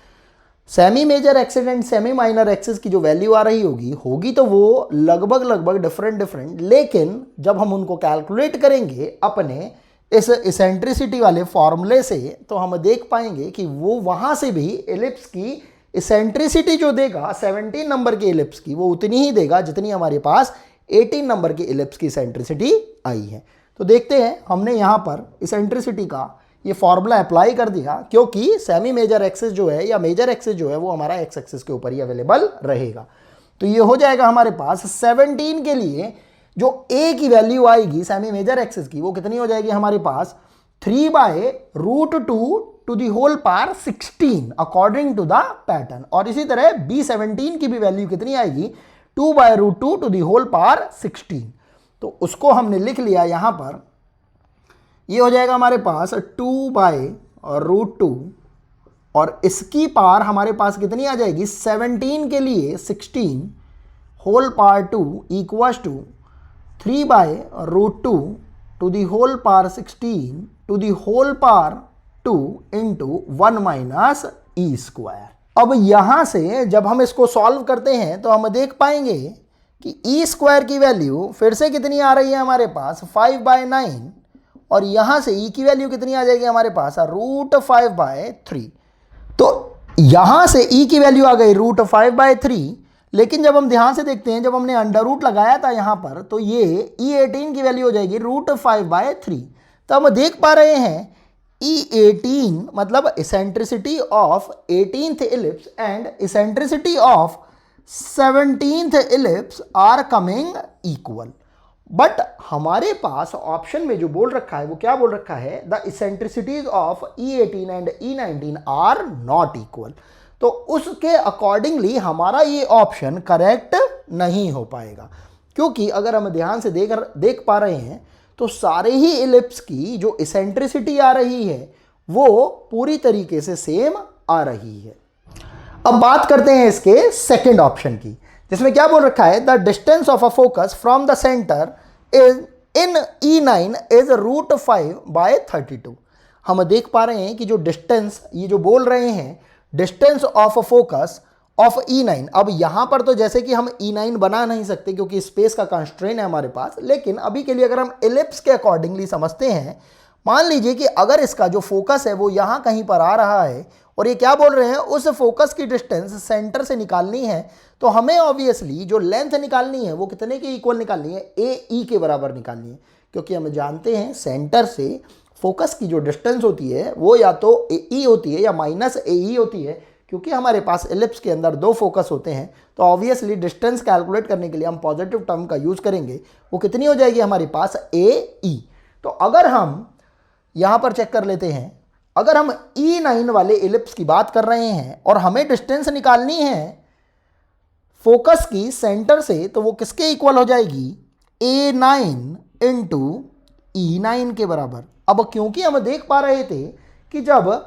semi major axis and semi minor axis की जो वैल्यू आ रही होगी तो वो लगभग डिफरेंट, लेकिन जब हम उनको कैलकुलेट करेंगे अपने इस इसेंट्रिसिटी वाले फॉर्मूले से तो हम देख पाएंगे कि वो वहाँ से भी एलिप्स की इसेंट्रिसिटी जो देगा 17 नंबर के एलिप्स की, वो उतनी ही देगा जितनी हमारे पास 18 नंबर के एलिप्स की इसेंट्रिसिटी आई है। तो देखते हैं, हमने यहाँ पर इसेंट्रिसिटी का ये फॉर्मूला अप्लाई कर दिया, क्योंकि सेमी मेजर एक्सिस जो है या मेजर एक्सिस जो है वो हमारा एक्स एक्सिस के ऊपर ही अवेलेबल रहेगा। तो ये हो जाएगा हमारे पास 17 के लिए जो a की वैल्यू आएगी सेमी मेजर एक्सिस की, वो कितनी हो जाएगी हमारे पास 3/√2 अकॉर्डिंग टू द पैटर्न। और इसी तरह B17 की भी वैल्यू कितनी आएगी 2/√2 तो उसको हमने लिख लिया यहां पर, ये हो जाएगा हमारे पास 2/√2 और इसकी पावर हमारे पास कितनी आ जाएगी 17 के लिए 16 whole power 2 equals to 3/√2 to the whole power 16 to the whole power 2 into 1 minus E square. अब यहां से जब हम इसको सॉल्व करते हैं तो हम देख पाएंगे कि ई स्क्वायर की वैल्यू फिर से कितनी आ रही है हमारे पास 5/9 और यहां से ई की वैल्यू कितनी आ जाएगी हमारे पास √5/3। तो यहां से ई की वैल्यू आ गई √5/3, लेकिन जब हम ध्यान से देखते हैं, जब हमने अंडर रूट लगाया था यहां पर, तो ये E18 की वैल्यू हो जाएगी √5/3। तो हम देख पा रहे हैं E18 मतलब eccentricity of 18th ellipse and eccentricity of 17th ellipse are coming equal. But हमारे पास ऑप्शन में जो बोल रखा है वो क्या बोल रखा है, the eccentricities of E18 and E19 are not equal. तो उसके अकॉर्डिंगली हमारा ये ऑप्शन करेक्ट नहीं हो पाएगा, क्योंकि अगर हम ध्यान से देख पा रहे हैं तो सारे ही एलिप्स की जो इसेंट्रिसिटी आ रही है वो पूरी तरीके से सेम आ रही है। अब बात करते हैं इसके सेकंड ऑप्शन की, जिसमें क्या बोल रखा है, the distance of a focus from the centre is in E9 is √5/32। हम देख पा रहे हैं कि जो डिस्टेंस ये जो बोल रहे हैं distance of a focus of E9, अब यहां पर तो जैसे कि हम E9 बना नहीं सकते क्योंकि स्पेस का कंस्ट्रेन है हमारे पास, लेकिन अभी के लिए अगर हम एलिप्स के अकॉर्डिंगली समझते हैं, मान लीजिए कि अगर इसका जो फोकस है वो यहां कहीं पर आ रहा है और ये क्या बोल रहे हैं, उस फोकस की डिस्टेंस सेंटर से निकालनी है, तो हमें ऑब्वियसली जो लेंथ निकालनी है वो कितने के इक्वल निकालनी है, AE के बराबर निकालनी है, क्योंकि हम जानते हैं सेंटर से फोकस की जो डिस्टेंस होती है वो या तो AE होती है या माइनस AE होती है। क्योंकि हमारे पास एलिप्स के अंदर दो फोकस होते हैं तो ऑब्वियसली डिस्टेंस कैलकुलेट करने के लिए हम पॉजिटिव टर्म का यूज करेंगे, वो कितनी हो जाएगी हमारे पास AE। तो अगर हम यहाँ पर चेक कर लेते हैं, अगर हम E9 वाले एलिप्स की बात कर रहे हैं और हमें डिस्टेंस निकालनी है फोकस की सेंटर से, तो वो किसके इक्वल हो जाएगी, A9 इंटू E9 के बराबर। अब क्योंकि हम देख पा रहे थे कि जब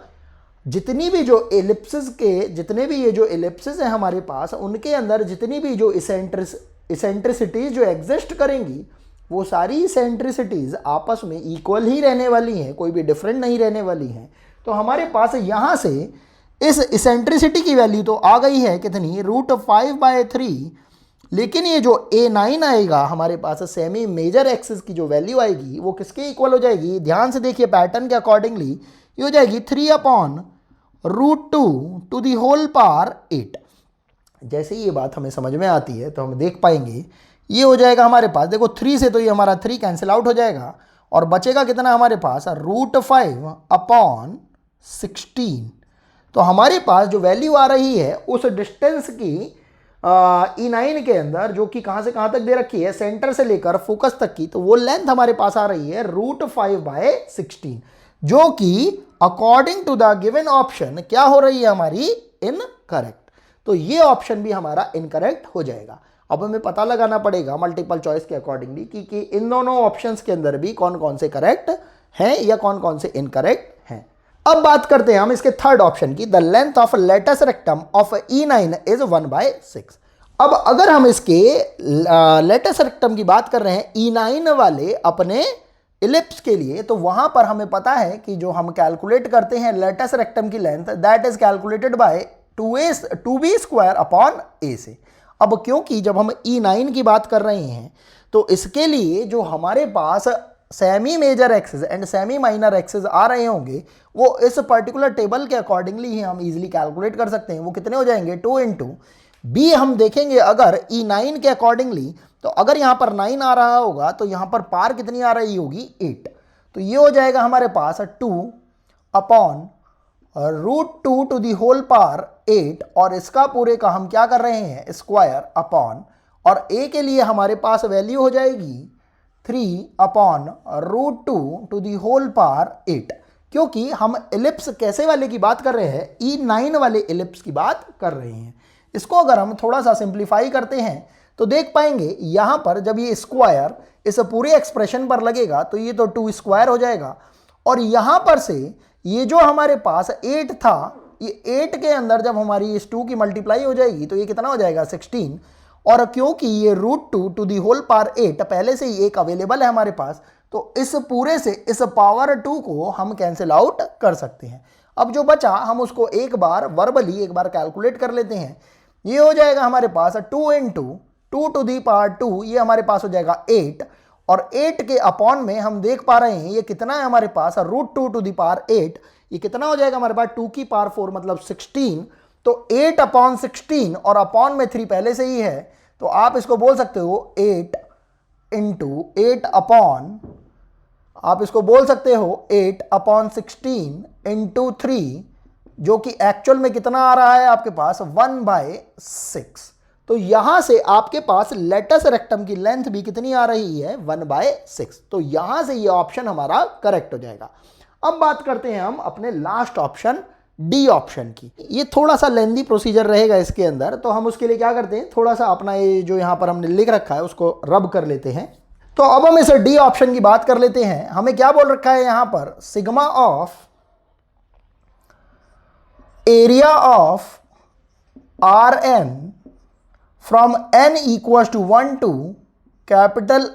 जितनी भी जो एलिप्सिस के जितने भी ये जो एलिप्सिस है हमारे पास, उनके अंदर जितनी भी जो इसेंट्रिसिटीज जो एग्जिस्ट करेंगी वो सारी इसेंट्रिसिटीज आपस में इक्वल ही रहने वाली हैं, कोई भी डिफरेंट नहीं रहने वाली हैं। तो हमारे पास यहाँ से इस इसेंट्रिसिटी की वैल्यू तो आ गई है कितनी, √5/3, लेकिन ये जो A9 आएगा हमारे पास सेमी मेजर एक्सिस की जो वैल्यू आएगी वो किसके इक्वल हो जाएगी, ध्यान से देखिए पैटर्न के अकॉर्डिंगली ये हो जाएगी 3/√2 टू दी होल पावर 8। जैसे ही ये बात हमें समझ में आती है तो हम देख पाएंगे ये हो जाएगा हमारे पास, देखो 3 से तो ये हमारा 3 कैंसिल आउट हो जाएगा और बचेगा कितना हमारे पास, √5/16। तो हमारे पास जो वैल्यू आ रही है उस डिस्टेंस की E9 के अंदर, जो कि कहां से कहां तक दे रखी है, सेंटर से लेकर फोकस तक की, तो वो लेंथ हमारे पास आ रही है √5/16, जो कि according to the given option क्या हो रही है हमारी, इनकरेक्ट। तो ये ऑप्शन भी हमारा इनकरेक्ट हो जाएगा। अब हमें पता लगाना पड़ेगा मल्टीपल चॉइस के अकॉर्डिंगली कि इन दोनों ऑप्शंस के अंदर भी कौन कौन से करेक्ट हैं या कौन कौन से इनकरेक्ट हैं। अब बात करते हैं हम इसके थर्ड ऑप्शन की, the length of latus rectum of E9 is 1/6। अब अगर हम इसके लेटस रेक्टम की बात कर रहे हैं E9 वाले अपने इलिप्स के लिए, तो वहां पर हमें पता है कि जो हम कैलकुलेट करते हैं लेटस रेक्टम की length, that is calculated by 2b² से। अब क्योंकि जब हम E9 की बात कर रहे हैं तो इसके लिए जो हमारे पास semi major axes and semi minor axes आ रहे होंगे, वो इस पर्टिकुलर टेबल के अकॉर्डिंगली ही हम इजीली कैलकुलेट कर सकते हैं। वो कितने हो जाएंगे, 2 × b हम देखेंगे अगर E9 के अकॉर्डिंगली, तो अगर यहाँ पर 9 आ रहा होगा तो यहाँ पर पार कितनी आ रही होगी, 8। तो ये हो जाएगा हमारे पास 2/√2⁴ और इसका पूरे का हम क्या कर रहे हैं, स्क्वायर अपॉन, और a के लिए हमारे पास वैल्यू हो जाएगी 3/√2⁴, क्योंकि हम इलिप्स कैसे वाले की बात कर रहे हैं, E9 वाले इलिप्स की बात कर रहे हैं। इसको अगर हम थोड़ा सा सिंप्लीफाई करते हैं तो देख पाएंगे यहाँ पर जब ये स्क्वायर इस पूरे एक्सप्रेशन पर लगेगा तो ये तो 2² हो जाएगा, और यहाँ पर से ये जो हमारे पास 8 था, ये 8 के अंदर जब हमारी इस 2 की मल्टीप्लाई हो जाएगी तो ये कितना हो जाएगा, 16। और क्योंकि ये √2⁴ पहले से ही एक अवेलेबल है हमारे पास, तो इस पूरे से इस पावर 2 को हम कैंसिल आउट कर सकते हैं। अब जो बचा हम उसको एक बार वर्बली एक बार कैलकुलेट कर लेते हैं। ये हो जाएगा हमारे पास 2 × 2⁴, ये हमारे पास हो जाएगा 8, और 8 के अपॉन में हम देख पा रहे हैं ये कितना है हमारे पास, √2⁴, ये कितना हो जाएगा हमारे पास, 2⁴ मतलब 16। तो 8/16 और अपॉन में 3 पहले से ही है, तो आप इसको बोल सकते हो 8 × 8 अपॉन, आप इसको बोल सकते हो 8/16 × 3, जो कि एक्चुअल में कितना आ रहा है आपके पास, 1/6। तो यहां से आपके पास लेटस रेक्टम की लेंथ भी कितनी आ रही है, 1/6। तो यहां से ये ऑप्शन हमारा करेक्ट हो जाएगा। अब बात करते हैं हम अपने लास्ट ऑप्शन डी ऑप्शन की। ये थोड़ा सा लेंदी प्रोसीजर रहेगा इसके अंदर, तो हम उसके लिए क्या करते हैं, थोड़ा सा अपना ये जो यहाँ पर हमने लिख रखा है उसको रब कर लेते हैं। तो अब हम इस डी ऑप्शन की बात कर लेते हैं। हमें क्या बोल रखा है यहाँ पर, sigma of area of Rn from n = 1 to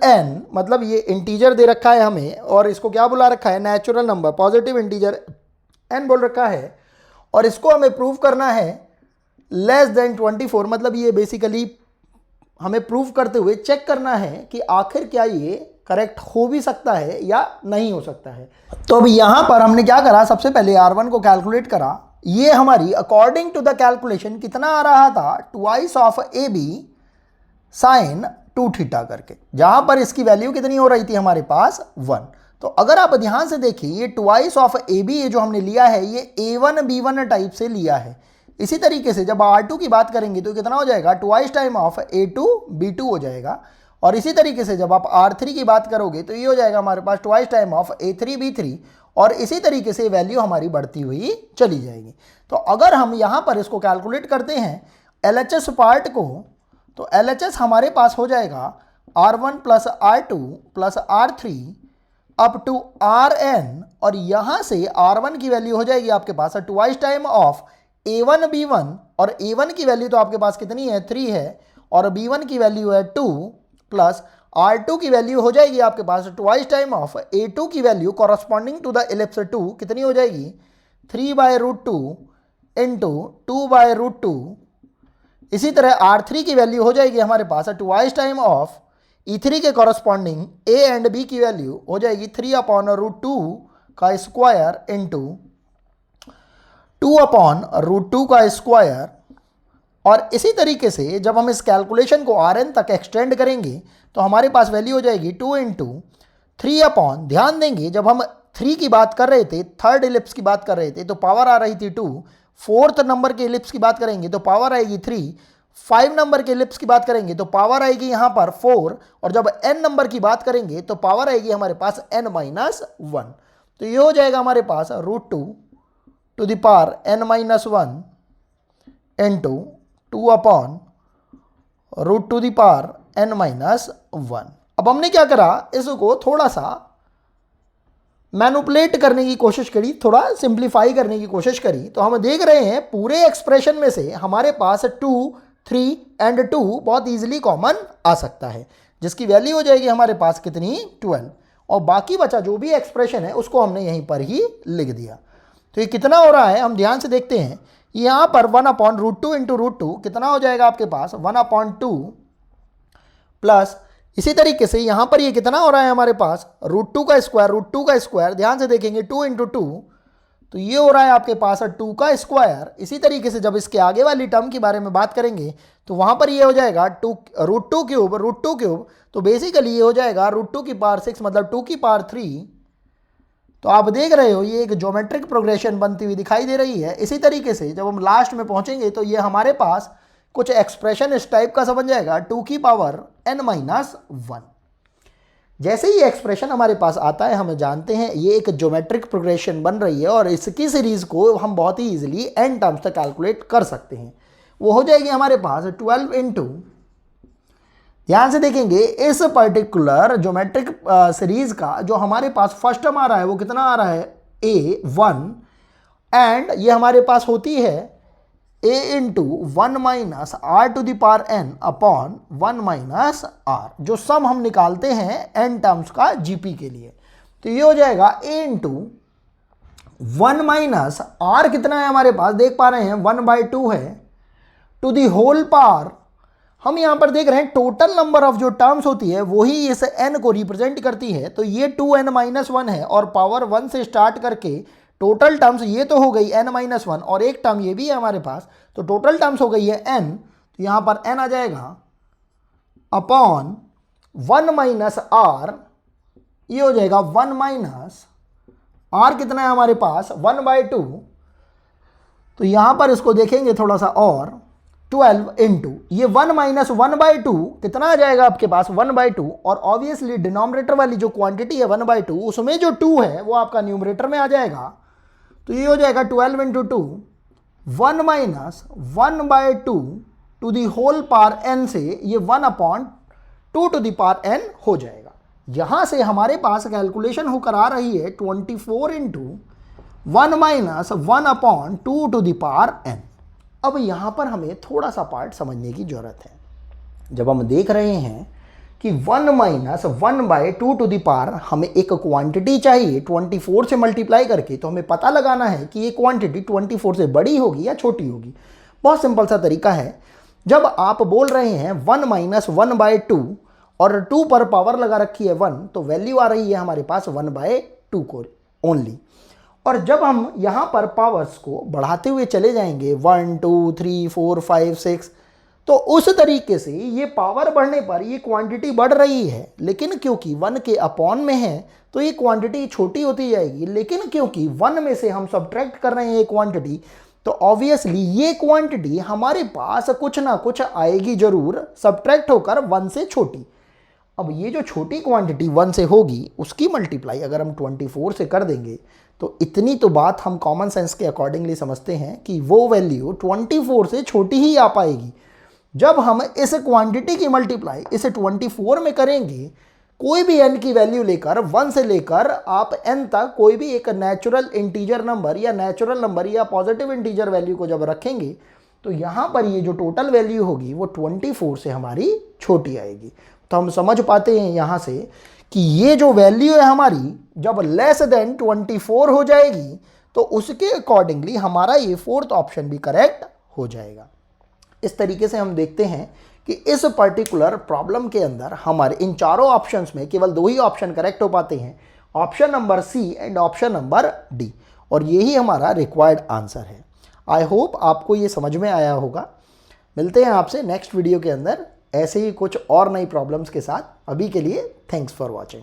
N, मतलब ये इंटीजर दे रखा है हमें, और इसको क्या बुला रखा है, natural number, positive integer n बोल रखा है, और इसको हमें प्रूव करना है <24, मतलब ये बेसिकली हमें प्रूव करते हुए चेक करना है कि आखिर क्या ये करेक्ट हो भी सकता है या नहीं हो सकता है। तो अब यहाँ पर हमने क्या करा, सबसे पहले R1 को कैलकुलेट करा। ये हमारी अकॉर्डिंग टू द कैलकुलेशन कितना आ रहा था, 2 of AB sin 2θ करके, जहां पर इसकी वैल्यू कितनी हो रही थी हमारे पास, 1। तो अगर आप ध्यान से देखिए, ये 2 of AB ये जो हमने लिया है ये A1 B1 टाइप से लिया है। इसी तरीके से जब R2 की बात करेंगे तो कितना हो जाएगा, 2 टाइम ऑफ A2 B2 हो जाएगा। और इसी तरीके से जब आप R3 की बात करोगे तो ये हो जाएगा हमारे पास 2 टाइम ऑफ A3 B3, और इसी तरीके से वैल्यू हमारी बढ़ती हुई चली जाएगी। तो अगर हम यहाँ पर इसको कैलकुलेट करते हैं LHS पार्ट को, तो LHS हमारे पास हो जाएगा R1 + R2 + R3 up to Rn, और यहाँ से R1 की वैल्यू हो जाएगी आपके पास 2 टाइम ऑफ A1 B1, और A1 की वैल्यू तो आपके पास कितनी है, 3 है, और B1 की वैल्यू है 2, प्लस R2 की वैल्यू हो जाएगी आपके पास 2 टाइम ऑफ A2 की value corresponding to the ellipse 2 कितनी हो जाएगी, 3/√2 × 2/√2। इसी तरह R3 की वैल्यू हो जाएगी हमारे पास 2 टाइम ऑफ E3 के कॉरस्पॉन्डिंग A एंड B की वैल्यू हो जाएगी 3/√2 का स्क्वायर इंटू 2/√2 का स्क्वायर। और इसी तरीके से जब हम इस कैलकुलेशन को Rn तक एक्सटेंड करेंगे तो हमारे पास वैल्यू हो जाएगी 2 × 3/, ध्यान देंगे जब हम 3 की बात कर रहे थे, थर्ड इलिप्स की बात कर रहे थे तो पावर आ रही थी 2, फोर्थ नंबर के इलिप्स की बात करेंगे तो पावर आएगी 3, 5 नंबर के एलिप्स की बात करेंगे तो पावर आएगी यहां पर 4, और जब n नंबर की बात करेंगे तो पावर आएगी हमारे पास n-1। तो ये हो जाएगा हमारे पास √2 to the power n-1 into 2 upon √2 the power n-1। अब हमने क्या करा, इसको थोड़ा सा मैनुपुलेट करने की कोशिश करी, थोड़ा सिंप्लीफाई करने की कोशिश करी, तो हम देख रहे हैं पूरे एक्सप्रेशन में से हमारे पास 2, 3 एंड 2 बहुत इजीली कॉमन आ सकता है, जिसकी वैल्यू हो जाएगी हमारे पास कितनी, 12, और बाकी बचा जो भी एक्सप्रेशन है उसको हमने यहीं पर ही लिख दिया। तो ये कितना हो रहा है, हम ध्यान से देखते हैं, यहाँ पर 1/√2 इंटू √2 कितना हो जाएगा आपके पास 1/2, प्लस इसी तरीके से यहाँ पर ये कितना हो रहा है हमारे पास √2 का स्क्वायर, ध्यान से देखेंगे 2 इंटू 2, तो ये हो रहा है आपके पास 2 का स्क्वायर। इसी तरीके से जब इसके आगे वाली टर्म के बारे में बात करेंगे तो वहाँ पर ये हो जाएगा √2 क्यूब, तो बेसिकली ये हो जाएगा √2 की पावर 6 मतलब 2 की पावर 3। तो आप देख रहे हो ये एक ज्योमेट्रिक प्रोग्रेशन बनती हुई दिखाई दे रही है। इसी तरीके से जब हम लास्ट में पहुंचेंगे तो ये हमारे पास कुछ एक्सप्रेशन इस टाइप का समझ जाएगा 2 की पावर n-1। जैसे ही एक्सप्रेशन हमारे पास आता है हम जानते हैं ये एक ज्योमेट्रिक प्रोग्रेशन बन रही है, और इसकी सीरीज को हम बहुत ही इजीली n टर्म्स तक कैलकुलेट कर सकते हैं। वो हो जाएगी हमारे पास 12 इंटू, ध्यान से देखेंगे इस पर्टिकुलर ज्योमेट्रिक सीरीज का जो हमारे पास फर्स्ट टर्म आ रहा है वो कितना आ रहा है a1, एंड ये हमारे पास होती है a into 1 minus r to the power n upon 1 minus r, जो सम हम निकालते हैं n टर्म्स का जीपी के लिए। तो ये हो जाएगा a इंटू 1 माइनस r, कितना है हमारे पास देख पा रहे हैं 1/2 है, टू द होल पावर, हम यहां पर देख रहे हैं टोटल नंबर ऑफ जो टर्म्स होती है वही इस n को रिप्रेजेंट करती है। तो ये 2n-1 है, और पावर 1 से स्टार्ट करके टोटल टर्म्स ये तो हो गई n-1, और एक टर्म ये भी है हमारे पास, तो टोटल टर्म्स हो गई है n। तो यहां पर n आ जाएगा अपॉन 1 माइनस r, ये हो जाएगा 1 माइनस r, कितना है हमारे पास 1/2। तो यहां पर इसको देखेंगे थोड़ा सा, और 12 इंटू ये 1 माइनस 1/2 कितना आ जाएगा आपके पास 1/2, और ऑब्वियसली डिनोमिनेटर वाली जो क्वांटिटी है 1/2 उसमें जो 2 है वो आपका न्यूमरेटर में आ जाएगा। तो ये हो जाएगा 12 into 2, 1 minus 1/2 to the whole power n, से ये 1/2 टू दी पावर n हो जाएगा। यहां से हमारे पास कैलकुलेशन होकर आ रही है 24 into 1 minus 1/2 to the power n। अब यहाँ पर हमें थोड़ा सा पार्ट समझने की जरूरत है। जब हम देख रहे हैं कि 1 माइनस 1/2 टू दी पावर हमें एक क्वांटिटी चाहिए 24 से मल्टीप्लाई करके, तो हमें पता लगाना है कि ये क्वांटिटी 24 से बड़ी होगी या छोटी होगी। बहुत सिंपल सा तरीका है, जब आप बोल रहे हैं 1 माइनस 1/2 और 2 पर पावर लगा रखी है 1, तो वैल्यू आ रही है हमारे पास 1/2 को ओनली। और जब हम यहाँ पर पावर्स को बढ़ाते हुए चले जाएंगे 1 2 3 4 5 6, तो उस तरीके से ये पावर बढ़ने पर ये क्वांटिटी बढ़ रही है, लेकिन क्योंकि 1 के अपॉन में है तो ये क्वांटिटी छोटी होती जाएगी। लेकिन क्योंकि 1 में से हम सब्ट्रैक्ट कर रहे हैं ये क्वांटिटी, तो ऑब्वियसली ये क्वांटिटी हमारे पास कुछ ना कुछ आएगी जरूर, सब्ट्रैक्ट होकर 1 से छोटी। अब ये जो छोटी क्वांटिटी 1 से होगी उसकी मल्टीप्लाई अगर हम 24 से कर देंगे, तो इतनी तो बात हम कॉमन सेंस के अकॉर्डिंगली समझते हैं कि वो वैल्यू 24 से छोटी ही आ पाएगी। जब हम इस क्वांटिटी की मल्टीप्लाई इस 24 में करेंगे, कोई भी n की वैल्यू लेकर 1 से लेकर आप n तक कोई भी एक नेचुरल इंटीजर नंबर या नेचुरल नंबर या पॉजिटिव इंटीजर वैल्यू को जब रखेंगे, तो यहाँ पर ये जो टोटल वैल्यू होगी वो 24 से हमारी छोटी आएगी। तो हम समझ पाते हैं यहाँ से कि ये जो वैल्यू है हमारी जब लेस देन 24 हो जाएगी, तो उसके अकॉर्डिंगली हमारा ये फोर्थ ऑप्शन भी करेक्ट हो जाएगा। इस तरीके से हम देखते हैं कि इस पर्टिकुलर प्रॉब्लम के अंदर हमारे इन चारों ऑप्शंस में केवल 2 ही ऑप्शन करेक्ट हो पाते हैं, option number C and option number D, और यही हमारा रिक्वायर्ड आंसर है। आई होप आपको ये समझ में आया होगा। मिलते हैं आपसे नेक्स्ट वीडियो के अंदर ऐसे ही कुछ और नई प्रॉब्लम्स के साथ। अभी के लिए थैंक्स फॉर वॉचिंग।